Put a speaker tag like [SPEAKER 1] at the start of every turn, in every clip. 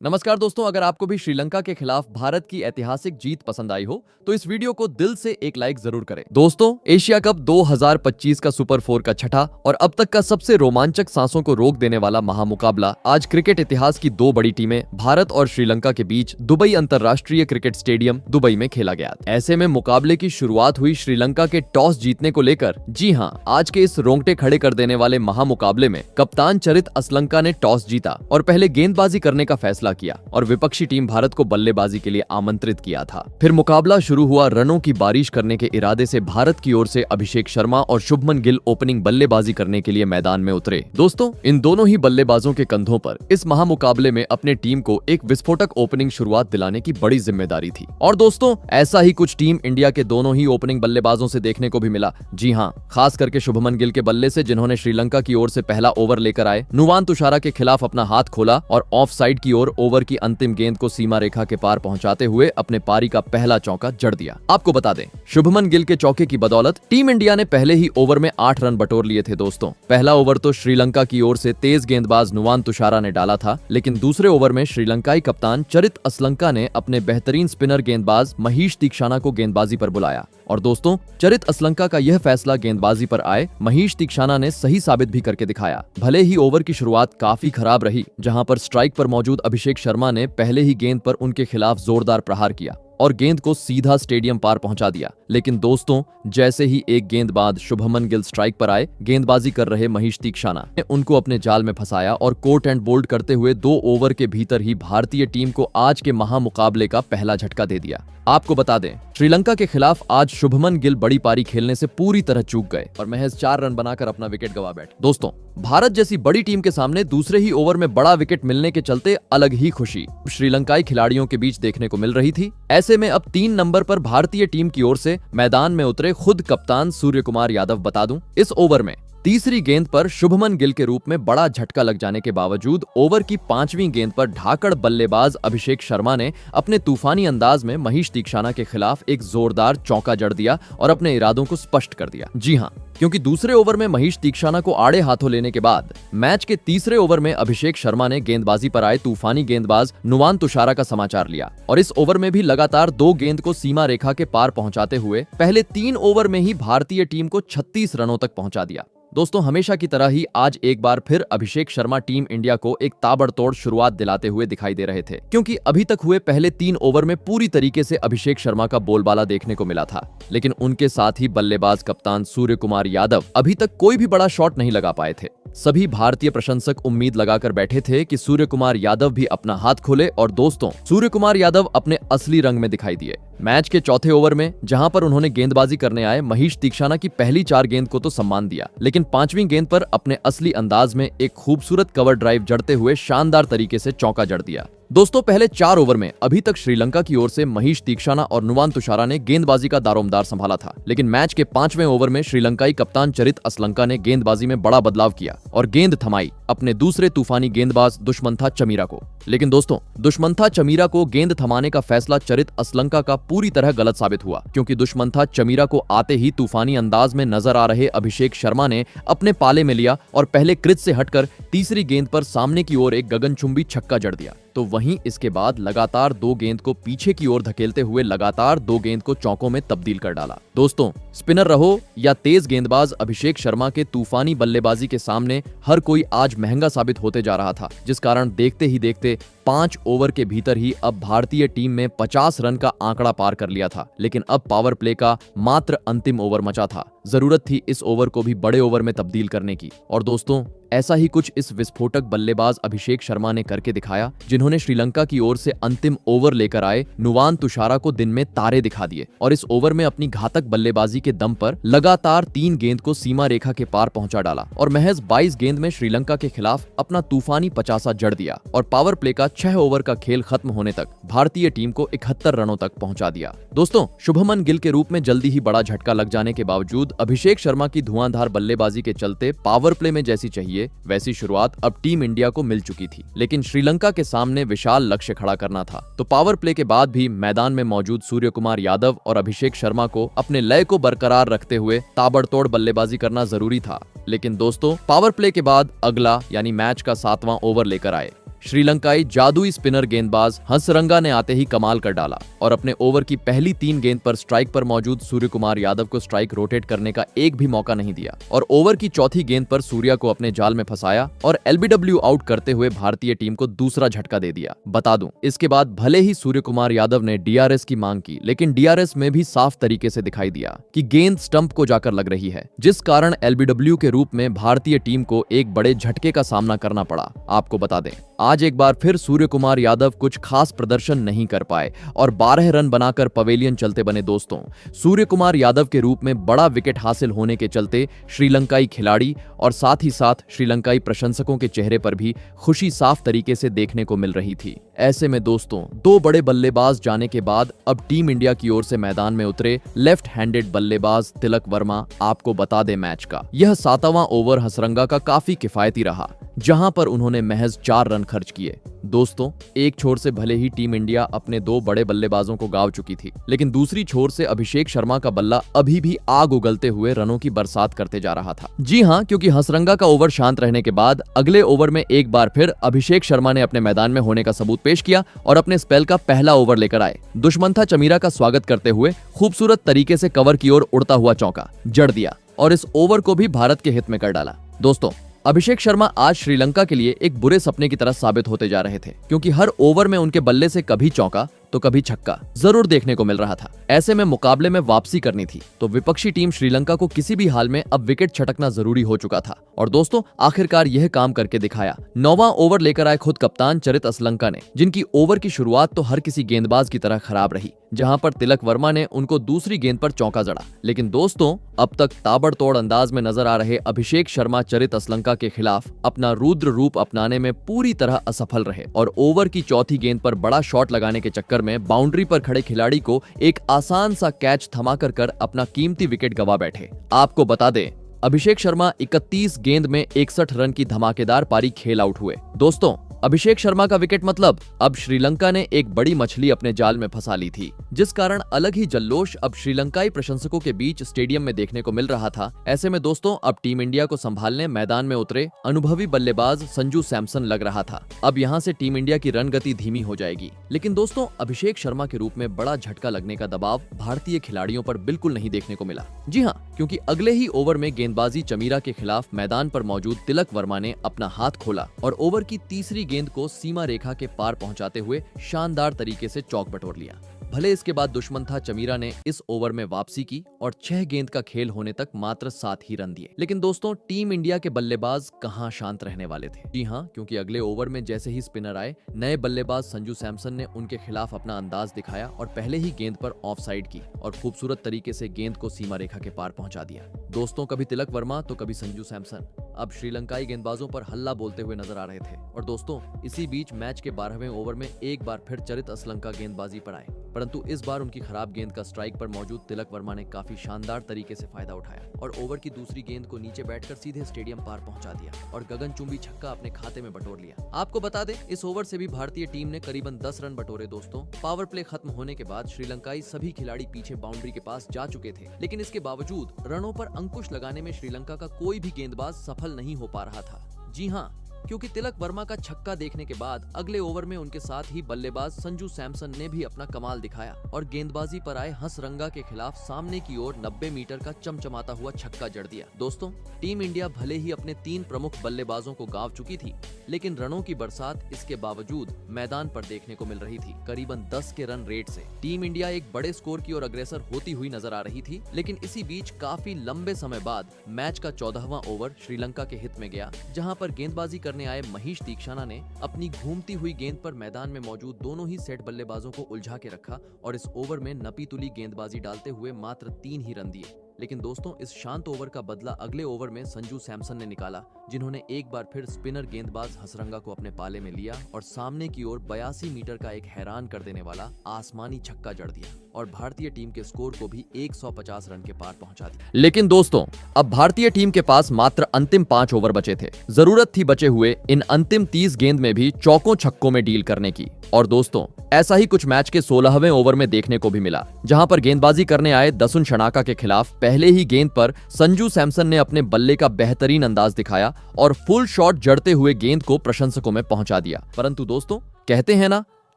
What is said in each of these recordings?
[SPEAKER 1] नमस्कार दोस्तों, अगर आपको भी श्रीलंका के खिलाफ भारत की ऐतिहासिक जीत पसंद आई हो तो इस वीडियो को दिल से एक लाइक जरूर करें। दोस्तों, एशिया कप 2025 का सुपर 4 का छठा और अब तक का सबसे रोमांचक सांसों को रोक देने वाला महामुकाबला आज क्रिकेट इतिहास की दो बड़ी टीमें भारत और श्रीलंका के बीच दुबई अंतरराष्ट्रीय क्रिकेट स्टेडियम दुबई में खेला गया। ऐसे में मुकाबले की शुरुआत हुई श्रीलंका के टॉस जीतने को लेकर। जी हाँ, आज के इस रोंगटे खड़े कर देने वाले महामुकाबले में कप्तान चरित असलंका ने टॉस जीता और पहले गेंदबाजी करने का फैसला किया और विपक्षी टीम भारत को बल्लेबाजी के लिए आमंत्रित किया था। फिर मुकाबला शुरू हुआ। रनों की बारिश करने के इरादे से भारत की ओर से अभिषेक शर्मा और शुभमन गिल ओपनिंग बल्लेबाजी करने के लिए मैदान में उतरे। दोस्तों, इन दोनों ही बल्लेबाजों के कंधों पर इस महामुकाबले में अपने टीम को एक विस्फोटक ओपनिंग शुरुआत दिलाने की बड़ी जिम्मेदारी थी। और दोस्तों, ऐसा ही कुछ टीम इंडिया के दोनों ही ओपनिंग बल्लेबाजों से देखने को भी मिला। जी हाँ, खास करके शुभमन गिल के बल्ले से, जिन्होंने श्रीलंका की ओर से पहला ओवर लेकर आए नुवान तुषारा के खिलाफ अपना हाथ खोला और ऑफ साइड की ओर ओवर की अंतिम गेंद को सीमा रेखा के पार पहुंचाते हुए अपने पारी का पहला चौका जड़ दिया। आपको बता दें, शुभमन गिल के चौके की बदौलत टीम इंडिया ने पहले ही ओवर में 8 रन बटोर लिए थे। दोस्तों, पहला ओवर तो श्रीलंका की ओर से तेज गेंदबाज नुवान तुषारा ने डाला था, लेकिन दूसरे ओवर में श्रीलंकाई कप्तान चरित असलंका ने अपने बेहतरीन स्पिनर गेंदबाज महीश तीक्षाना को गेंदबाजी पर बुलाया। और दोस्तों, चरित असलंका का यह फैसला गेंदबाजी पर आए महीश तीक्षाना ने सही साबित भी करके दिखाया। भले ही ओवर की शुरुआत काफी खराब रही, जहां पर स्ट्राइक पर मौजूद अभिषेक शर्मा ने पहले ही गेंद पर उनके खिलाफ जोरदार प्रहार किया और गेंद को सीधा स्टेडियम पार पहुंचा दिया। लेकिन दोस्तों, जैसे ही एक गेंद बाद शुभमन गिल स्ट्राइक पर आए, गेंदबाजी कर रहे महीश तीक्षाना ने उनको अपने जाल में फंसाया और कोट एंड बोल्ड करते हुए 2 ओवर के भीतर ही भारतीय टीम को आज के महामुकाबले का पहला झटका दे दिया। आपको बता दें, श्रीलंका के खिलाफ आज शुभमन गिल बड़ी पारी खेलने से पूरी तरह चूक गए और महज 4 रन बनाकर अपना विकेट गंवा बैठे। दोस्तों, भारत जैसी बड़ी टीम के सामने दूसरे ही ओवर में बड़ा विकेट मिलने के चलते अलग ही खुशी श्रीलंकाई खिलाड़ियों के बीच देखने को मिल रही थी। ऐसे में अब 3 नंबर पर भारतीय टीम की ओर से मैदान में उतरे खुद कप्तान सूर्यकुमार यादव। बता दूं, इस ओवर में तीसरी गेंद पर शुभमन गिल के रूप में बड़ा झटका लग जाने के बावजूद ओवर की 5वीं गेंद पर ढाकड़ बल्लेबाज अभिषेक शर्मा ने अपने तूफानी अंदाज में महीश तीक्षाना के खिलाफ एक जोरदार चौका जड़ दिया और अपने इरादों को स्पष्ट कर दिया। जी हाँ, क्योंकि दूसरे ओवर में महीश तीक्षाना को आड़े हाथों लेने के बाद मैच के तीसरे ओवर में अभिषेक शर्मा ने गेंदबाजी पर आए तूफानी गेंदबाज नुवान तुषारा का समाचार लिया और इस ओवर में भी लगातार 2 गेंद को सीमा रेखा के पार पहुंचाते हुए पहले 3 ओवर में ही भारतीय टीम को 36 रनों तक पहुंचा दिया। दोस्तों, हमेशा की तरह ही आज एक बार फिर अभिषेक शर्मा टीम इंडिया को एक ताबड़तोड़ शुरुआत दिलाते हुए दिखाई दे रहे थे, क्योंकि अभी तक हुए पहले 3 ओवर में पूरी तरीके से अभिषेक शर्मा का बोलबाला देखने को मिला था। लेकिन उनके साथ ही बल्लेबाज कप्तान सूर्यकुमार यादव अभी तक कोई भी बड़ा शॉट नहीं लगा पाए थे। सभी भारतीय प्रशंसक उम्मीद लगाकर बैठे थे कि सूर्यकुमार यादव भी अपना हाथ खोले और दोस्तों, सूर्यकुमार यादव अपने असली रंग में दिखाई दिए। मैच के चौथे ओवर में जहां पर उन्होंने गेंदबाजी करने आए महीश तीक्षाना की पहली 4 गेंद को तो सम्मान दिया, लेकिन 5वीं गेंद पर अपने असली अंदाज में एक खूबसूरत कवर ड्राइव जड़ते हुए शानदार तरीके से चौका जड़ दिया। दोस्तों, पहले 4 ओवर में अभी तक श्रीलंका की ओर से महीश तीक्षाना और नुवान तुषारा ने गेंदबाजी का दारोमदार संभाला था, लेकिन मैच के 5वें ओवर में श्रीलंकाई कप्तान चरित असलंका ने गेंदबाजी में बड़ा बदलाव किया और गेंद थमाई अपने दूसरे तूफानी गेंदबाज दुष्मंथा चमीरा को। लेकिन दोस्तों, दुष्मंथा चमीरा को गेंद थमाने का फैसला चरित असलंका का पूरी तरह गलत साबित हुआ, क्योंकि दुष्मंथा चमीरा को आते ही तूफानी अंदाज में नजर आ रहे अभिषेक शर्मा ने अपने पाले में लिया और पहले क्रीज से हटकर तीसरी गेंद पर सामने की ओर एक गगनचुंबी छक्का जड़ दिया। तो वहीं इसके बाद लगातार 2 गेंद को पीछे की ओर धकेलते हुए लगातार 2 गेंद को चौकों में तब्दील कर डाला। दोस्तों, स्पिनर रहो या तेज गेंदबाज अभिषेक शर्मा के तूफानी बल्लेबाजी के सामने हर कोई आज महंगा साबित होते जा रहा था, जिस कारण देखते ही देखते 5 ओवर के भीतर ही अब भारतीय टीम में 50 रन का आंकड़ा पार कर लिया था। लेकिन अब पावर प्ले का मात्र अंतिम ओवर बचा था। जरूरत थी इस ओवर को भी बड़े ओवर में तब्दील करने की। और दोस्तों, ऐसा ही कुछ इस विस्फोटक बल्लेबाज अभिषेक शर्मा ने करके दिखाया, जिन्होंने श्रीलंका की ओर से अंतिम ओवर लेकर आए नुवान तुषारा को दिन में तारे दिखा दिए और इस ओवर में अपनी घातक बल्लेबाजी के दम पर लगातार 3 गेंद को सीमा रेखा के पार पहुंचा डाला और महज 22 गेंद में श्रीलंका के खिलाफ अपना तूफानी 50 जड़ दिया और पावर प्ले का 6 ओवर का खेल खत्म होने तक भारतीय टीम को 71 रनों तक पहुंचा दिया। दोस्तों, शुभमन गिल के रूप में जल्दी ही बड़ा झटका लग जाने के बावजूद अभिषेक शर्मा की धुआंधार बल्लेबाजी के चलते पावर प्ले में जैसी चाहिए वैसी शुरुआत अब टीम इंडिया को मिल चुकी थी, लेकिन श्रीलंका के सामने विशाल लक्ष्य खड़ा करना था। तो पावर प्ले के बाद भी मैदान में मौजूद सूर्यकुमार यादव और अभिषेक शर्मा को अपने लय को बरकरार रखते हुए ताबड़तोड़ बल्लेबाजी करना जरूरी था। लेकिन दोस्तों, पावर प्ले के बाद अगला यानी मैच का 7वां ओवर लेकर आए श्रीलंकाई जादुई स्पिनर गेंदबाज हंसरंगा ने आते ही कमाल कर डाला और अपने ओवर की पहली 3 गेंद पर स्ट्राइक पर मौजूद सूर्यकुमार यादव को स्ट्राइक रोटेट करने का एक भी मौका नहीं दिया और ओवर की चौथी गेंद पर सूर्या को अपने जाल में फंसाया और एलबीडब्ल्यू आउट करते हुए भारतीय टीम को दूसरा झटका दे दिया। बता दूं, इसके बाद भले ही सूर्यकुमार यादव ने डीआरएस की मांग की, लेकिन डीआरएस में भी साफ तरीके से दिखाई दिया कि गेंद स्टंप को जाकर लग रही है, जिस कारण एलबीडब्ल्यू के रूप में भारतीय टीम को एक बड़े झटके का सामना करना पड़ा। आपको बता दें, आज एक बार फिर सूर्यकुमार यादव कुछ खास प्रदर्शन नहीं कर पाए और 12 रन बनाकर पवेलियन चलते बने। दोस्तों, सूर्यकुमार यादव के रूप में बड़ा विकेट हासिल होने के चलते श्रीलंकाई खिलाड़ी और साथ ही साथ श्रीलंकाई प्रशंसकों के चेहरे पर भी खुशी साफ तरीके से देखने को मिल रही थी। ऐसे में दोस्तों, 2 बड़े बल्लेबाज जाने के बाद अब टीम इंडिया की ओर से मैदान में उतरे लेफ्ट हैंडेड बल्लेबाज तिलक वर्मा। आपको बता दें, मैच का यह 7वां ओवर हंसरंगा का काफी किफायती रहा, जहां पर उन्होंने महज 4 रन खर्च किए। दोस्तों, एक छोर से भले ही टीम इंडिया अपने 2 बड़े बल्लेबाजों को गांव चुकी थी, लेकिन दूसरी छोर से अभिषेक शर्मा का बल्ला अभी भी आग उगलते हुए रनों की बरसात करते जा रहा था। जी हां, क्योंकि हंसरंगा का ओवर शांत रहने के बाद अगले ओवर में एक बार फिर अभिषेक शर्मा ने अपने मैदान में होने का सबूत पेश किया और अपने स्पेल का पहला ओवर लेकर आए। दुश्मंथा चमीरा का स्वागत करते हुए खूबसूरत तरीके से कवर की ओर उड़ता हुआ चौका जड़ दिया और इस ओवर को भी भारत के हित में कर डाला। दोस्तों, अभिषेक शर्मा आज श्रीलंका के लिए एक बुरे सपने की तरह साबित होते जा रहे थे, क्योंकि हर ओवर में उनके बल्ले से कभी चौका तो कभी छक्का जरूर देखने को मिल रहा था। ऐसे में मुकाबले में वापसी करनी थी तो विपक्षी टीम श्रीलंका को किसी भी हाल में अब विकेट छटकना जरूरी हो चुका था और दोस्तों, आखिरकार यह काम करके दिखाया। 9वां ओवर लेकर आए खुद कप्तान चरित असलंका ने, जिनकी ओवर की शुरुआत तो हर किसी गेंदबाज की तरह खराब रही, जहां पर तिलक वर्मा ने उनको दूसरी गेंद पर चौका जड़ा। लेकिन दोस्तों, अब तक ताबड़तोड़ अंदाज में नजर आ रहे अभिषेक शर्मा चरित असलंका के खिलाफ अपना रुद्र रूप अपनाने में पूरी तरह असफल रहे और ओवर की चौथी गेंद पर बड़ा शॉट लगाने के चक्कर में बाउंड्री पर खड़े खिलाड़ी को एक आसान सा कैच थमाकर कर अपना कीमती विकेट गवा बैठे। आपको बता दें, अभिषेक शर्मा 31 गेंद में 61 रन की धमाकेदार पारी खेल आउट हुए। दोस्तों, अभिषेक शर्मा का विकेट मतलब अब श्रीलंका ने एक बड़ी मछली अपने जाल में फंसा ली थी, जिस कारण अलग ही जल्लोष अब श्रीलंकाई प्रशंसकों के बीच स्टेडियम में देखने को मिल रहा था। ऐसे में दोस्तों, अब टीम इंडिया को संभालने मैदान में उतरे अनुभवी बल्लेबाज संजू सैमसन लग रहा था। अब यहां से टीम इंडिया की रन गति धीमी हो जाएगी। लेकिन दोस्तों, अभिषेक शर्मा के रूप में बड़ा झटका लगने का दबाव भारतीय खिलाड़ियों पर बिल्कुल नहीं देखने को मिला। जी हाँ, क्योंकि अगले ही ओवर में गेंदबाजी चमीरा के खिलाफ मैदान पर मौजूद तिलक वर्मा ने अपना हाथ खोला और ओवर की तीसरी गेंद को सीमा रेखा के पार पहुंचाते हुए शानदार तरीके से चौक बटोर लिया। भले इसके बाद दुश्मन था चमीरा ने इस ओवर में वापसी की और 6 गेंद का खेल होने तक मात्र 7 ही रन दिए। लेकिन दोस्तों, टीम इंडिया के बल्लेबाज कहां शांत रहने वाले थे। जी हां, क्योंकि अगले ओवर में जैसे ही स्पिनर आए, नए बल्लेबाज संजू सैमसन ने उनके खिलाफ अपना अंदाज दिखाया और पहले ही गेंद पर ऑफ साइड की और खूबसूरत तरीके से गेंद को सीमा रेखा के पार पहुंचा दिया। दोस्तों, कभी तिलक वर्मा तो कभी संजू सैमसन अब श्रीलंकाई गेंदबाजों पर हल्ला बोलते हुए नजर आ रहे थे। और दोस्तों, इसी बीच मैच के 12वें ओवर में एक बार फिर चरित असलंका गेंदबाजी पर आए, परंतु इस बार उनकी खराब गेंद का स्ट्राइक पर मौजूद तिलक वर्मा ने काफी शानदार तरीके से फायदा उठाया और ओवर की दूसरी गेंद को नीचे बैठकर सीधे स्टेडियम पार पहुंचा दिया और गगनचुंबी छक्का अपने खाते में बटोर लिया। आपको बता दें, इस ओवर से भी भारतीय टीम ने करीबन 10 रन बटोरे। दोस्तों, पावर प्ले खत्म होने के बाद श्रीलंकाई सभी खिलाड़ी पीछे बाउंड्री के पास जा चुके थे, लेकिन इसके बावजूद रनों पर अंकुश लगाने में श्रीलंका का कोई भी गेंदबाज सफल नहीं हो पा रहा था। जी हाँ, क्योंकि तिलक वर्मा का छक्का देखने के बाद अगले ओवर में उनके साथ ही बल्लेबाज संजू सैमसन ने भी अपना कमाल दिखाया और गेंदबाजी पर आए हंसरंगा के खिलाफ सामने की ओर 90 मीटर का चमचमाता हुआ छक्का जड़ दिया। दोस्तों, टीम इंडिया भले ही अपने 3 प्रमुख बल्लेबाजों को गांव चुकी थी, लेकिन रनों की बरसात इसके बावजूद मैदान पर देखने को मिल रही थी। करीबन 10 के रन रेट से टीम इंडिया एक बड़े स्कोर की ओर अग्रसर होती हुई नजर आ रही थी। लेकिन इसी बीच काफी लंबे समय बाद मैच का 14वां ओवर श्रीलंका के हित में गया, जहां पर गेंदबाजी करने आए महेश दीक्षाना ने अपनी घूमती हुई गेंद पर मैदान में मौजूद दोनों ही सेट बल्लेबाजों को उलझा के रखा और इस ओवर में नपी तुली गेंदबाजी डालते हुए मात्र 3 ही रन दिए। लेकिन दोस्तों, इस शांत ओवर का बदला अगले ओवर में संजू सैमसन ने निकाला, जिन्होंने एक बार फिर स्पिनर गेंदबाज हंसरंगा को अपने पाले में लिया और सामने की ओर 82 मीटर का एक हैरान कर देने वाला आसमानी छक्का जड़ दिया और भारतीय टीम के स्कोर को भी 150 रन के पार पहुंचा दिया। लेकिन दोस्तों, अब भारतीय टीम के पास मात्र अंतिम 5 ओवर बचे थे। जरूरत थी बचे हुए इन अंतिम 30 गेंद में भी चौकों छक्कों में डील करने की। और दोस्तों, ऐसा ही कुछ मैच के 16वें ओवर में देखने को भी मिला, जहां पर गेंदबाजी करने आए दसुन शनाका के खिलाफ पहले ही गेंद पर संजू सैमसन ने अपने बल्ले का बेहतरीन अंदाज दिखाया और फुल शॉट जड़ते हुए गेंद को प्रशंसकों में पहुंचा दिया। परंतु दोस्तों, कहते हैं ना,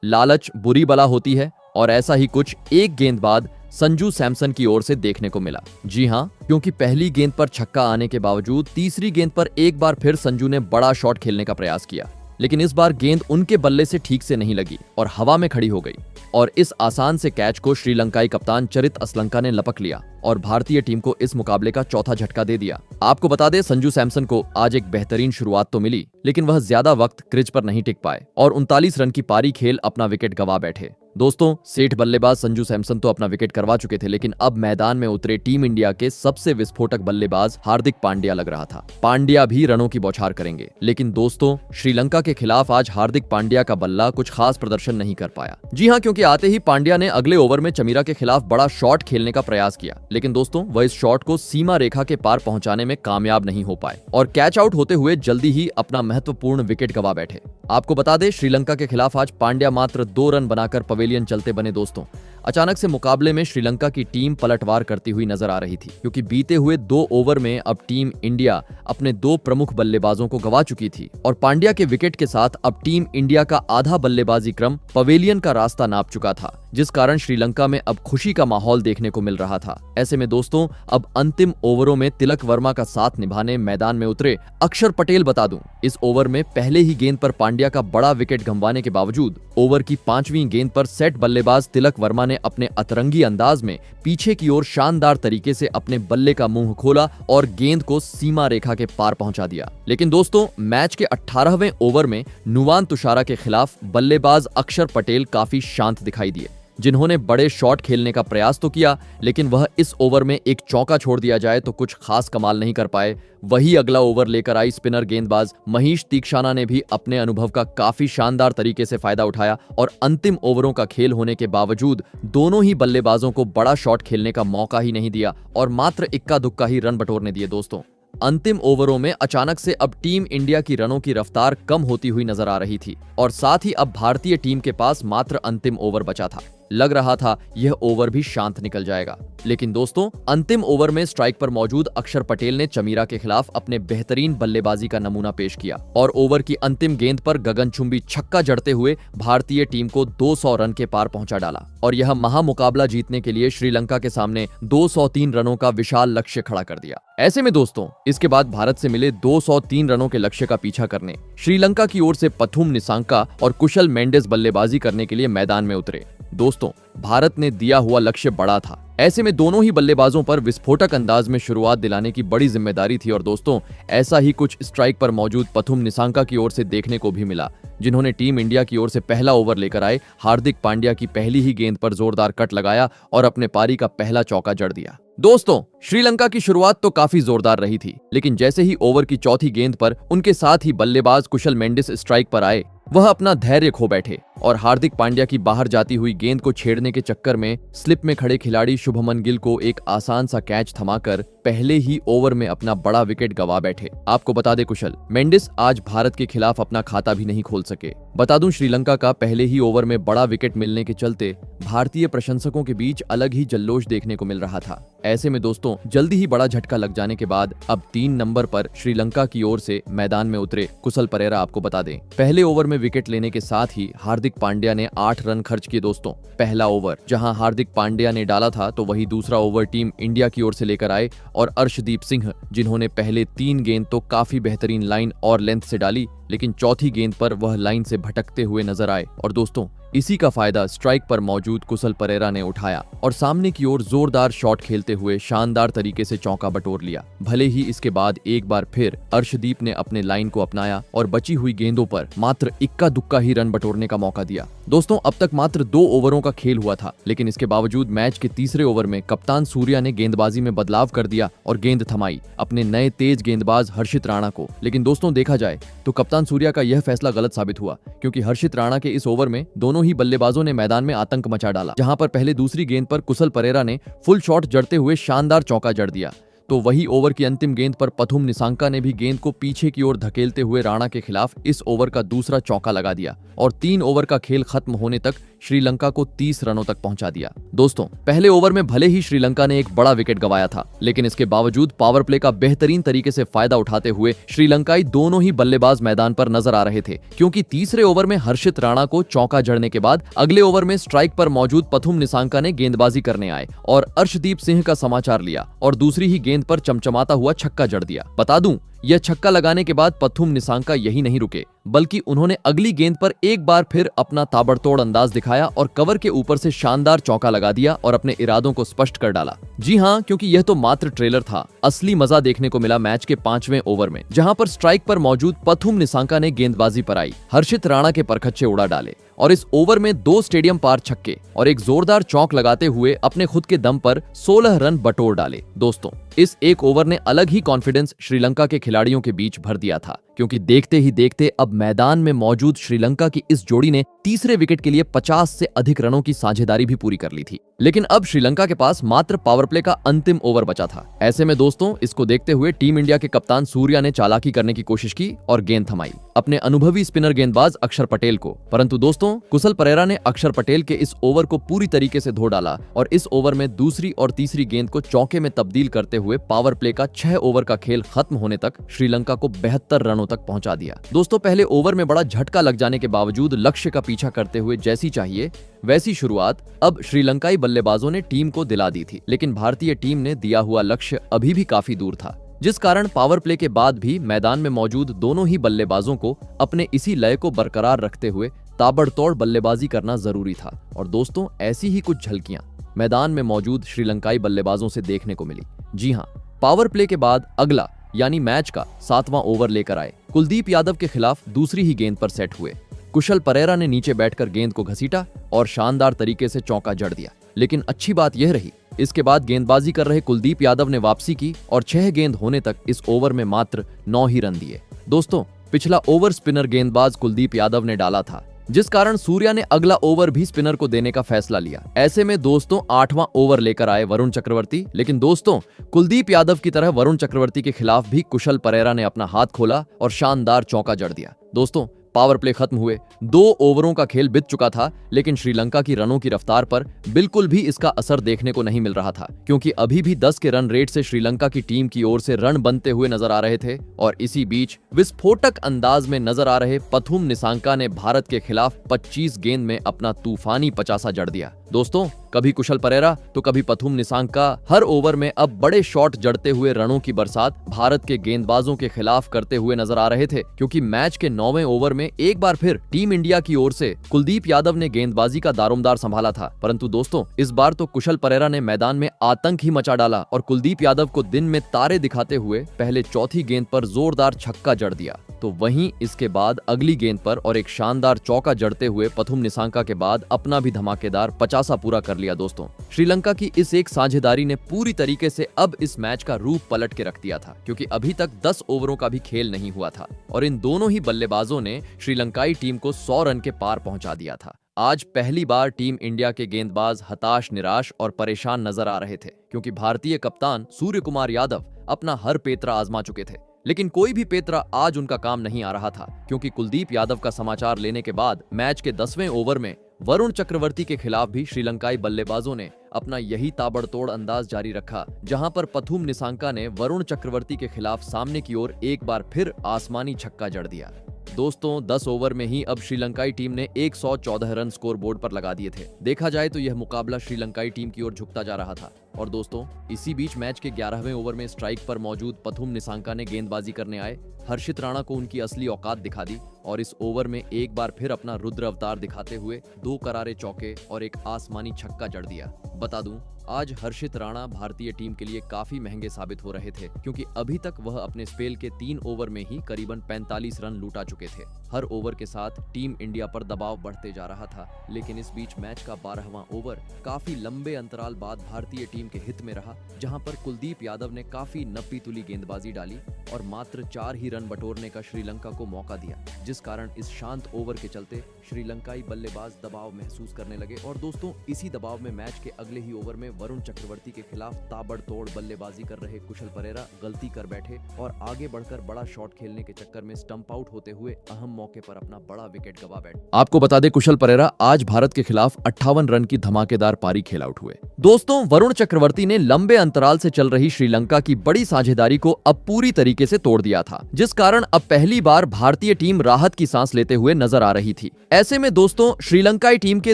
[SPEAKER 1] लालच बुरी बला होती है, और ऐसा ही कुछ एक गेंद बाद संजू सैमसन की ओर से देखने को मिला। जी हां, क्योंकि पहली गेंद पर छक्का आने के बावजूद तीसरी गेंद पर एक बार फिर संजू ने बड़ा शॉट खेलने का प्रयास किया, लेकिन इस बार गेंद उनके बल्ले से ठीक से नहीं लगी और हवा में खड़ी हो गई, और इस आसान से कैच को श्रीलंकाई कप्तान चरित असलंका ने लपक लिया और भारतीय टीम को इस मुकाबले का चौथा झटका दे दिया। आपको बता दें, संजू सैमसन को आज एक बेहतरीन शुरुआत तो मिली, लेकिन वह ज्यादा वक्त क्रीज पर नहीं टिक पाए और 39 रन की पारी खेल अपना विकेट गंवा बैठे। दोस्तों, सेठ बल्लेबाज संजू सैमसन तो अपना विकेट करवा चुके थे, लेकिन अब मैदान में उतरे टीम इंडिया के सबसे विस्फोटक बल्लेबाज हार्दिक पांड्या लग रहा था। पांड्या भी रनों की बौछार करेंगे, लेकिन दोस्तों, श्रीलंका के खिलाफ आज हार्दिक पांड्या का बल्ला कुछ खास प्रदर्शन नहीं कर पाया। जी हां, क्योंकि आते ही पांड्या ने अगले ओवर में चमीरा के खिलाफ बड़ा शॉट खेलने का प्रयास किया, लेकिन दोस्तों, वह इस शॉट को सीमा रेखा के पार पहुंचाने में कामयाब नहीं हो पाए और कैच आउट होते हुए जल्दी ही अपना महत्वपूर्ण विकेट गंवा बैठे। आपको बता दें, श्रीलंका के खिलाफ आज पांड्या मात्र 2 रन बनाकर पवेलियन चलते बने। दोस्तों, अचानक से मुकाबले में श्रीलंका की टीम पलटवार करती हुई नजर आ रही थी, क्योंकि बीते हुए 2 ओवर में अब टीम इंडिया अपने 2 प्रमुख बल्लेबाजों को गंवा चुकी थी और पांड्या के विकेट के साथ अब टीम इंडिया का आधा बल्लेबाजी क्रम पवेलियन का रास्ता नाप चुका था, जिस कारण श्रीलंका में अब खुशी का माहौल देखने को मिल रहा था। ऐसे में दोस्तों, अब अंतिम ओवरों में तिलक वर्मा का साथ निभाने मैदान में उतरे अक्षर पटेल। बता दूं, इस ओवर में पहले ही गेंद पर पांड्या का बड़ा विकेट गंवाने के बावजूद ओवर की 5वीं गेंद पर सेट बल्लेबाज तिलक वर्मा ने अपने अतरंगी अंदाज में पीछे की ओर शानदार तरीके से अपने बल्ले का मुंह खोला और गेंद को सीमा रेखा के पार पहुंचा दिया। लेकिन दोस्तों, मैच के 18वें ओवर में नुवान तुषारा के खिलाफ बल्लेबाज अक्षर पटेल काफी शांत दिखाई दिए, जिन्होंने बड़े शॉट खेलने का प्रयास तो किया, लेकिन वह इस ओवर में एक चौका छोड़ दिया जाए तो कुछ खास कमाल नहीं कर पाए। वही अगला ओवर लेकर आई स्पिनर गेंदबाज महीश तीक्षाना ने भी अपने अनुभव का काफी शानदार तरीके से फायदा उठाया और अंतिम ओवरों का खेल होने के बावजूद दोनों ही बल्लेबाजों को बड़ा शॉट खेलने का मौका ही नहीं दिया और मात्र इक्का दुक्का ही रन बटोरने दिए। दोस्तों, अंतिम ओवरों में अचानक से अब टीम इंडिया की रनों की रफ्तार कम होती हुई नजर आ रही थी और साथ ही अब भारतीय टीम के पास मात्र अंतिम ओवर बचा था। लग रहा था यह ओवर भी शांत निकल जाएगा, लेकिन दोस्तों, अंतिम ओवर में स्ट्राइक पर मौजूद अक्षर पटेल ने चमीरा के खिलाफ अपने बेहतरीन बल्लेबाजी का नमूना पेश किया और ओवर की अंतिम गेंद पर गगनचुंबी छक्का जड़ते हुए भारतीय टीम को 200 रन के पार पहुंचा डाला और यह महामुकाबला जीतने के लिए श्रीलंका के सामने 203 रनों का विशाल लक्ष्य खड़ा कर दिया। ऐसे में दोस्तों, इसके बाद भारत से मिले 203 रनों के लक्ष्य का पीछा करने श्रीलंका की ओर से पथुम निसांका और कुशल मेंडिस बल्लेबाजी करने के लिए मैदान में उतरे। दोस्तों, भारत ने दिया हुआ लक्ष्य बड़ा था। ऐसे में दोनों ही बल्लेबाजों पर विस्फोटक अंदाज में शुरुआत दिलाने की बड़ी जिम्मेदारी थी और दोस्तों, ऐसा ही कुछ स्ट्राइक पर मौजूद पथुम निसांका की ओर से देखने को भी मिला, जिन्होंने टीम इंडिया की ओर से पहला ओवर लेकर आए हार्दिक पांड्या की पहली ही गेंद पर जोरदार कट लगाया और अपने पारी का पहला चौका जड़ दिया। दोस्तों, श्रीलंका की शुरुआत तो काफी जोरदार रही थी, लेकिन जैसे ही ओवर की चौथी गेंद पर उनके साथ ही बल्लेबाज कुशल मेंडिस स्ट्राइक पर आए, वह अपना धैर्य खो बैठे और हार्दिक पांड्या की बाहर जाती हुई गेंद को छेड़ने के चक्कर में स्लिप में खड़े खिलाड़ी शुभमन गिल को एक आसान सा कैच थमाकर पहले ही ओवर में अपना बड़ा विकेट गंवा बैठे। आपको बता दें, कुशल मेंडिस आज भारत के खिलाफ अपना खाता भी नहीं खोल सके। बता दूं, श्रीलंका का पहले ही ओवर में बड़ा विकेट मिलने के चलते भारतीय प्रशंसकों के बीच अलग ही जल्लोश देखने को मिल रहा था। ऐसे में दोस्तों, जल्दी ही बड़ा झटका लग जाने के बाद अब 3 नंबर पर श्रीलंका की ओर से मैदान में उतरे कुशल परेरा। आपको बता दें, पहले ओवर में विकेट लेने के साथ ही हार्दिक पांड्या ने 8 रन खर्च किए। दोस्तों, पहला ओवर जहां हार्दिक पांड्या ने डाला था, तो वही दूसरा ओवर टीम इंडिया की ओर से लेकर आए और अर्शदीप सिंह, जिन्होंने पहले 3 गेंद तो काफी बेहतरीन लाइन और लेंथ से डाली, लेकिन चौथी गेंद पर वह लाइन से भटकते हुए नजर आए और दोस्तों, इसी का फायदा स्ट्राइक पर मौजूद कुशल परेरा ने उठाया और सामने की ओर जोरदार शॉट खेलते हुए शानदार तरीके से चौका बटोर लिया। भले ही इसके बाद एक बार फिर अर्शदीप ने अपने लाइन को अपनाया और बची हुई गेंदों पर मात्र इक्का दुक्का ही रन बटोरने का मौका दिया। दोस्तों, अब तक मात्र 2 ओवरों का खेल हुआ था, लेकिन इसके बावजूद मैच के तीसरे ओवर में कप्तान सूर्या ने गेंदबाजी में बदलाव कर दिया और गेंद थमाई अपने नए तेज गेंदबाज हर्षित राणा को। लेकिन दोस्तों, देखा जाए तो कप्तान सूर्या का यह फैसला गलत साबित हुआ, क्योंकि हर्षित राणा के इस ओवर में दोनों ही बल्लेबाजों ने मैदान में आतंक मचा डाला, जहां पर पहले दूसरी गेंद पर कुशल परेरा ने फुल शॉट जड़ते हुए शानदार चौका जड़ दिया। तो वही ओवर की अंतिम गेंद पर पथुम निसांका ने भी गेंद को पीछे की ओर धकेलते हुए राणा के खिलाफ इस ओवर का दूसरा चौका लगा दिया और 3 ओवर का खेल खत्म होने तक श्रीलंका को 30 रनों तक पहुंचा दिया। दोस्तों, पहले ओवर में भले ही श्रीलंका ने एक बड़ा विकेट गंवाया था, लेकिन इसके बावजूद पावर प्ले का बेहतरीन तरीके से फायदा उठाते हुए श्रीलंकाई दोनों ही बल्लेबाज मैदान पर नजर आ रहे थे, क्योंकि तीसरे ओवर में हर्षित राणा को चौका जड़ने के बाद अगले ओवर में स्ट्राइक पर मौजूद पथुम निसांका ने गेंदबाजी करने आए और अर्शदीप सिंह का समाचार लिया और दूसरी ही गेंद पर चमचमाता हुआ छक्का जड़ दिया। बता दूं, यह छक्का लगाने के बाद पथुम निसांका यही नहीं रुके, बल्कि उन्होंने अगली गेंद पर एक बार फिर अपना ताबड़तोड़ अंदाज दिखाया और कवर के ऊपर से शानदार चौका लगा दिया और अपने इरादों को स्पष्ट कर डाला। जी हां, क्योंकि यह तो मात्र ट्रेलर था, असली मजा देखने को मिला मैच के 5वें ओवर में, जहां पर स्ट्राइक पर मौजूद पथुम निसांका ने गेंदबाजी पर आई हर्षित राणा के परखच्चे उड़ा डाले और इस ओवर में 2 स्टेडियम पार छक्के और एक जोरदार चौक लगाते हुए अपने खुद के दम पर 16 रन बटोर डाले। दोस्तों, इस एक ओवर ने अलग ही कॉन्फिडेंस श्रीलंका के खिलाड़ियों के बीच भर दिया था, क्योंकि देखते ही देखते अब मैदान में मौजूद श्रीलंका की इस जोड़ी ने तीसरे विकेट के लिए 50 से अधिक रनों की साझेदारी भी पूरी कर ली थी। लेकिन अब श्रीलंका के पास मात्र पावर प्ले का अंतिम ओवर बचा था। ऐसे में दोस्तों, इसको देखते हुए टीम इंडिया के कप्तान सूर्या ने चालाकी करने की कोशिश की और गेंद थमाई अपने अनुभवी स्पिनर गेंदबाज अक्षर पटेल को। परंतु दोस्तों, कुशल परेरा ने अक्षर पटेल के इस ओवर को पूरी तरीके से धो डाला और इस ओवर में दूसरी और तीसरी गेंद को चौके में तब्दील करते हुए पावर प्ले का 6 ओवर का खेल खत्म होने तक श्रीलंका को 72 रनों तक पहुंचा दिया। दोस्तों, पहले ओवर में बड़ा झटका लग जाने के बावजूद लक्ष्य का पीछा करते हुए जैसी चाहिए वैसी शुरुआत अब श्रीलंकाई बल्लेबाजों ने टीम को दिला दी थी, लेकिन भारतीय टीम ने दिया हुआ लक्ष्य अभी भी काफी दूर था, जिस कारण पावर प्ले के बाद भी मैदान में मौजूद दोनों ही बल्लेबाजों को अपने इसी लय को बरकरार रखते हुए ताबड़तोड़ बल्लेबाजी करना जरूरी था। और दोस्तों, ऐसी ही कुछ झलकियां मैदान में मौजूद श्रीलंकाई बल्लेबाजों से देखने को मिली। जी हां, पावर प्ले के बाद अगला यानी मैच का 7वां ओवर लेकर आए कुलदीप यादव के खिलाफ दूसरी ही गेंद पर सेट हुए। कुशल परेरा ने नीचे बैठकर गेंद को घसीटा और शानदार तरीके से चौका जड़ दिया। लेकिन अच्छी बात यह रही, इसके बाद गेंदबाजी कर रहे कुलदीप यादव ने वापसी की और 6 गेंद होने तक इस ओवर में मात्र 9 ही रन दिए। दोस्तों, पिछला ओवर स्पिनर गेंदबाज कुलदीप यादव ने डाला था, जिस कारण सूर्या ने अगला ओवर भी स्पिनर को देने का फैसला लिया। ऐसे में दोस्तों 8वां ओवर लेकर आए वरुण चक्रवर्ती। लेकिन दोस्तों, कुलदीप यादव की तरह वरुण चक्रवर्ती के खिलाफ भी कुशल परेरा ने अपना हाथ खोला और शानदार चौका जड़ दिया। दोस्तों, पावर प्ले खत्म हुए, 2 ओवरों का खेल बीत चुका था, लेकिन श्रीलंका की रनों की रफ्तार पर बिल्कुल भी इसका असर देखने को नहीं मिल रहा था, क्योंकि अभी भी 10 के रन रेट से श्रीलंका की टीम की ओर से रन बनते हुए नजर आ रहे थे। और इसी बीच विस्फोटक अंदाज में नजर आ रहे पथुम निसांका ने भारत के खिलाफ 25 गेंद में अपना तूफानी 50 जड़ दिया। दोस्तों, कभी कुशल परेरा तो कभी पथुम निसांका हर ओवर में अब बड़े शॉट जड़ते हुए रनों की बरसात भारत के गेंदबाजों के खिलाफ करते हुए नजर आ रहे थे, क्योंकि मैच के 9वें ओवर में एक बार फिर टीम इंडिया की ओर से कुलदीप यादव ने गेंदबाजी का दारोमदार संभाला था। परंतु दोस्तों, इस बार तो कुशल परेरा ने मैदान में आतंक ही मचा डाला और कुलदीप यादव को दिन में तारे दिखाते हुए पहले चौथी गेंद पर जोरदार छक्का जड़ दिया। तो वहीं इसके बाद अगली गेंद पर और एक शानदार चौका जड़ते हुए पथुम निसांका के बाद अपना भी धमाकेदार 50 पूरा कर लिया। दोस्तों, श्रीलंका की इस एक साझेदारी ने पूरी तरीके से अब इस मैच का रूप पलट के रख दिया था, क्योंकि अभी तक 10 ओवरों का भी खेल नहीं हुआ था और इन दोनों ही बल्लेबाजों ने श्रीलंकाई टीम को 100 रन के पार पहुंचा दिया था। आज पहली बार टीम इंडिया के गेंदबाज हताश, निराश और परेशान नजर आ रहे थे, क्योंकि भारतीय कप्तान सूर्य कुमार यादव अपना हर पेतरा आजमा चुके थे, लेकिन कोई भी पेतरा आज उनका काम नहीं आ रहा था, क्योंकि कुलदीप यादव का समाचार लेने के बाद मैच के 10वें ओवर में वरुण चक्रवर्ती के खिलाफ भी श्रीलंकाई बल्लेबाजों ने अपना यही ताबड़तोड़ अंदाज जारी रखा, जहां पर पथुम निसांका ने वरुण चक्रवर्ती के खिलाफ सामने की ओर एक बार फिर आसमानी छक्का जड़ दिया। दोस्तों, 10 ओवर में ही अब श्रीलंकाई टीम ने 114 रन स्कोर बोर्ड पर लगा दिए थे। देखा जाए तो यह मुकाबला श्रीलंकाई टीम की ओर झुकता जा रहा था। और दोस्तों, इसी बीच मैच के 11वें ओवर में स्ट्राइक पर मौजूद पथुम निसांका ने गेंदबाजी करने आए हर्षित राणा को उनकी असली औकात दिखा दी और इस ओवर में एक बार फिर अपना रुद्र अवतार दिखाते हुए 2 करारे चौके और एक आसमानी छक्का जड़ दिया। बता दूं, आज हर्षित राणा भारतीय टीम के लिए काफी महंगे साबित हो रहे थे, क्योंकि अभी तक वह अपने स्पेल के 3 ओवर में ही करीबन 45 रन लूटा चुके थे। हर ओवर के साथ टीम इंडिया पर दबाव बढ़ते जा रहा था, लेकिन इस बीच मैच का 12वां ओवर काफी लंबे अंतराल बाद भारतीय टीम के हित में रहा, जहां पर कुलदीप यादव ने काफी नप्पी तुली गेंदबाजी डाली और मात्र 4 ही रन बटोरने का श्रीलंका को मौका दिया, जिस कारण इस शांत ओवर के चलते श्रीलंकाई बल्लेबाज दबाव महसूस करने लगे और दोस्तों इसी दबाव में मैच के अगले ही ओवर में वरुण चक्रवर्ती के खिलाफ ताबड़तोड़ बल्लेबाजी कर रहे कुशल परेरा गलती कर बैठे और आगे बढ़कर बड़ा शॉट खेलने के चक्कर में स्टंप आउट होते हुए अहम मौके पर अपना बड़ा विकेट गवा बैठे। आपको बता दें कुशल परेरा आज भारत के खिलाफ 58 रन की धमाकेदार पारी खेल आउट हुए। दोस्तों वरुण चक्रवर्ती ने लंबे अंतराल से चल रही श्रीलंका की बड़ी साझेदारी को अब पूरी तरीके से तोड़ दिया था, जिस कारण अब पहली बार भारतीय टीम राहत की सांस लेते हुए नजर आ रही थी। ऐसे में दोस्तों श्रीलंकाई टीम के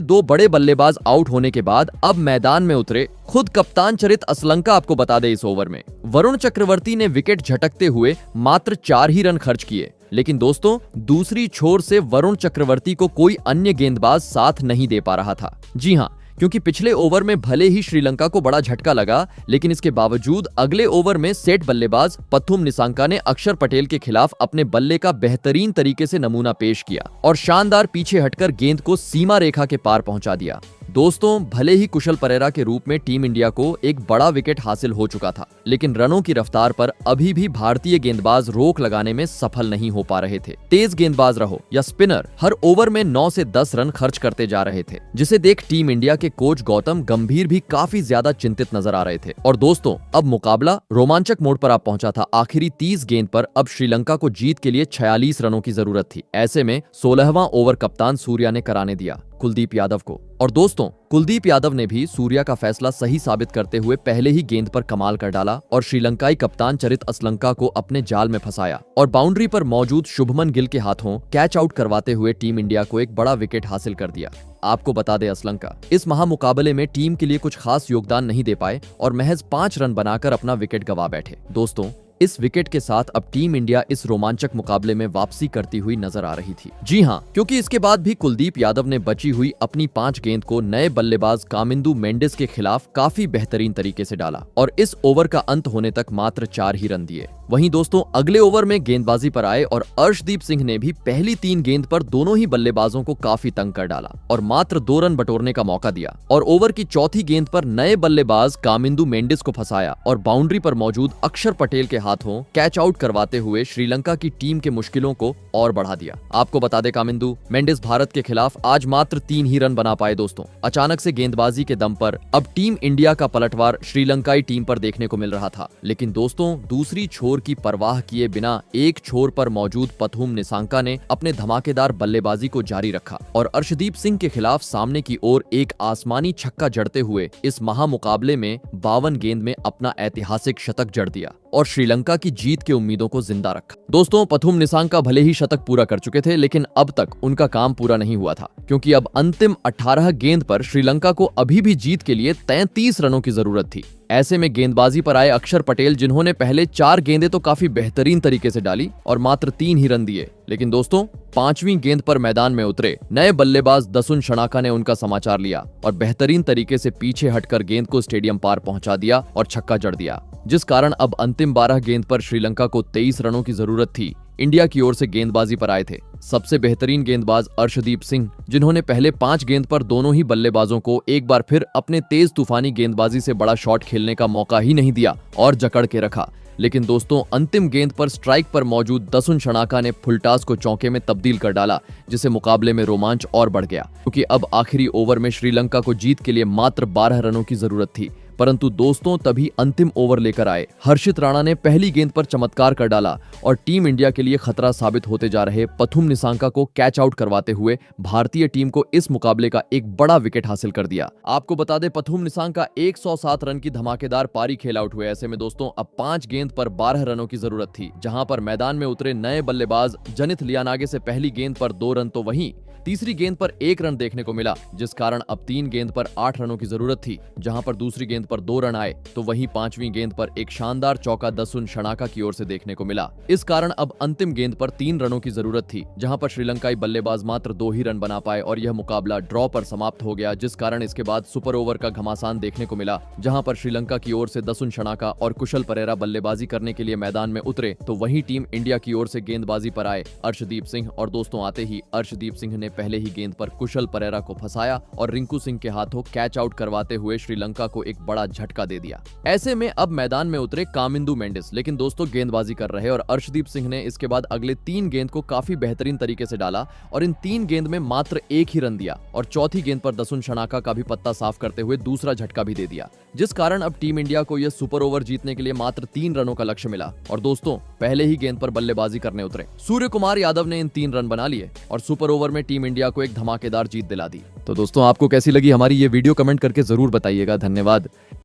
[SPEAKER 1] दो बड़े बल्लेबाज आउट होने के बाद अब मैदान में उतरे खुद कप्तान चरित असलंका। आपको बता दें इस ओवर में वरुण चक्रवर्ती ने विकेट झटकते हुए मात्र 4 ही रन खर्च किए, लेकिन दोस्तों दूसरी छोर से वरुण चक्रवर्ती को कोई अन्य गेंदबाज साथ नहीं दे पा रहा था। जी हां, क्योंकि पिछले ओवर में भले ही श्रीलंका को बड़ा झटका लगा, लेकिन इसके बावजूद अगले ओवर में सेट बल्लेबाज पथुम निसांका ने अक्षर पटेल के खिलाफ अपने बल्ले का बेहतरीन तरीके से नमूना पेश किया और शानदार पीछे हटकर गेंद को सीमा रेखा के पार पहुंचा दिया। दोस्तों भले ही कुशल परेरा के रूप में टीम इंडिया को एक बड़ा विकेट हासिल हो चुका था, लेकिन रनों की रफ्तार पर अभी भी भारतीय गेंदबाज रोक लगाने में सफल नहीं हो पा रहे थे। तेज गेंदबाज रहो या स्पिनर, हर ओवर में 9 से 10 रन खर्च करते जा रहे थे, जिसे देख टीम इंडिया के कोच गौतम गंभीर भी काफी ज्यादा चिंतित नजर आ रहे थे। और दोस्तों अब मुकाबला रोमांचक मोड़ पर आ पहुंचा था। आखिरी 30 गेंद पर अब श्रीलंका को जीत के लिए 46 रनों की जरूरत थी। ऐसे में 16वां ओवर कप्तान सूर्या ने कराने दिया कुलदीप यादव को। और दोस्तों कुलदीप यादव ने भी सूर्या का फैसला सही साबित करते हुए पहले ही गेंद पर कमाल कर डाला और श्रीलंकाई कप्तान चरित असलंका को अपने जाल में फंसाया और बाउंड्री पर मौजूद शुभमन गिल के हाथों कैच आउट करवाते हुए टीम इंडिया को एक बड़ा विकेट हासिल कर दिया। आपको बता दें असलंका इस महामुकाबले में टीम के लिए कुछ खास योगदान नहीं दे पाए और महज 5 रन बनाकर अपना विकेट गवा बैठे। दोस्तों इस विकेट के साथ अब टीम इंडिया इस रोमांचक मुकाबले में वापसी करती हुई नजर आ रही थी। जी हां, क्योंकि इसके बाद भी कुलदीप यादव ने बची हुई अपनी 5 गेंद को नए बल्लेबाज कामिंदु मेंडिस के खिलाफ काफी बेहतरीन तरीके से डाला और इस ओवर का अंत होने तक मात्र 4 ही रन दिए। वहीं दोस्तों अगले ओवर में गेंदबाजी पर आए और अर्शदीप सिंह ने भी पहली 3 गेंद पर दोनों ही बल्लेबाजों को काफी तंग कर डाला और मात्र 2 रन बटोरने का मौका दिया और ओवर की चौथी गेंद पर नए बल्लेबाज कामिंदु मेंडिस को फंसाया और बाउंड्री पर मौजूद अक्षर पटेल के हाथों कैच आउट करवाते हुए श्रीलंका की टीम के मुश्किलों को और बढ़ा दिया। आपको बता दें कामिंदु मेंडिस भारत के खिलाफ आज मात्र 3 ही रन बना पाए। दोस्तों अचानक से गेंदबाजी के दम पर अब टीम इंडिया का पलटवार श्रीलंकाई टीम पर देखने को मिल रहा था, लेकिन दोस्तों दूसरी छोर की परवाह किए बिना एक छोर पर मौजूद पथुम निसांका ने अपने धमाकेदार बल्लेबाजी को जारी रखा और अर्शदीप सिंह के खिलाफ सामने की ओर एक आसमानी छक्का जड़ते हुए इस महामुकाबले में 52 गेंद में अपना ऐतिहासिक शतक जड़ दिया और श्रीलंका की जीत की उम्मीदों को जिंदा रखा। दोस्तों पथुम निसांका भले ही शतक पूरा कर चुके थे, लेकिन अब तक उनका काम पूरा नहीं हुआ था, क्योंकि अब अंतिम 18 गेंद पर श्रीलंका को अभी भी जीत के लिए 33 रनों की जरूरत थी। ऐसे में गेंदबाजी पर आए अक्षर पटेल, जिन्होंने पहले 4 गेंदें तो काफी बेहतरीन तरीके से डाली और मात्र 3 ही रन दिए, लेकिन दोस्तों 5वीं गेंद पर मैदान में उतरे नए बल्लेबाज दसुन शनाका ने उनका समाचार लिया और बेहतरीन तरीके से पीछे हटकर गेंद को स्टेडियम पार पहुंचा दिया और छक्का जड़ दिया, जिस कारण अब अंतिम 12 गेंद पर श्रीलंका को 23 रनों की जरूरत थी। इंडिया की ओर से गेंदबाजी पर आए थे सबसे बेहतरीन गेंदबाज अर्शदीप सिंह, जिन्होंने पहले 5 गेंद पर दोनों ही बल्लेबाजों को एक बार फिर अपने तेज तूफानी गेंदबाजी से बड़ा शॉट खेलने का मौका ही नहीं दिया और जकड़ के रखा। लेकिन दोस्तों अंतिम गेंद पर स्ट्राइक पर मौजूद दसुन शनाका ने फुलटास को चौके में तब्दील कर डाला, जिससे मुकाबले में रोमांच और बढ़ गया, क्योंकि अब आखिरी ओवर में श्रीलंका को जीत के लिए मात्र 12 रनों की जरूरत थी। परंतु दोस्तों तभी अंतिम ओवर लेकर आए हर्षित राणा ने पहली गेंद पर चमत्कार कर डाला और टीम इंडिया के लिए खतरा साबित होते जा रहे पथुम निसांका को कैच आउट करवाते हुए भारतीय टीम को इस मुकाबले का एक बड़ा विकेट हासिल कर दिया। आपको बता दें पथुम निसांका 107 रन की धमाकेदार पारी खेल आउट हुए। ऐसे में दोस्तों अब 5 गेंद पर 12 रनों की जरूरत थी, जहां पर मैदान में उतरे नए बल्लेबाज जनित लियानागे से पहली गेंद पर 2 रन तो वहीं तीसरी गेंद पर 1 रन देखने को मिला, जिस कारण अब 3 गेंद पर 8 रनों की जरूरत थी, जहां पर दूसरी गेंद पर 2 रन आए तो वहीं 5वीं गेंद पर एक शानदार चौका दसुन शनाका की ओर से देखने को मिला। इस कारण अब अंतिम गेंद पर 3 रनों की जरूरत थी, जहां पर श्रीलंकाई बल्लेबाज मात्र 2 ही रन बना पाए और यह मुकाबला ड्रॉ पर समाप्त हो गया, जिस कारण इसके बाद सुपर ओवर का घमासान देखने को मिला, जहां पर श्रीलंका की ओर से दसुन शनाका और कुशल परेरा बल्लेबाजी करने के लिए मैदान में उतरे तो वहीं टीम इंडिया की ओर से गेंदबाजी पर आए अर्शदीप सिंह और दोस्तों आते ही अर्शदीप सिंह ने ने पहले ही गेंद पर कुशल परेरा को फंसाया और रिंकू सिंह के हाथों कैच आउट करवाते हुए श्रीलंका को एक बड़ा झटका दे दिया। ऐसे में अब मैदान में उतरे कामिंदु मेंडिस, लेकिन दोस्तों गेंदबाजी कर रहे और अर्शदीप सिंह ने इसके बाद अगले 3 गेंद को काफी बेहतरीन तरीके से डाला और इन 3 गेंद में मात्र 1 ही रन दिया और चौथी गेंद पर दसुन शनाका का भी पत्ता साफ करते हुए दूसरा झटका भी दे दिया, जिस कारण अब टीम इंडिया को यह सुपर ओवर जीतने के लिए मात्र 3 रनों का लक्ष्य मिला। और दोस्तों पहले ही गेंद पर बल्लेबाजी करने उतरे सूर्य कुमार यादव ने इन 3 रन बना लिए और सुपर ओवर में टीम इंडिया को एक धमाकेदार जीत दिला दी। तो दोस्तों आपको कैसी लगी हमारी ये वीडियो, कमेंट करके जरूर बताइएगा। धन्यवाद।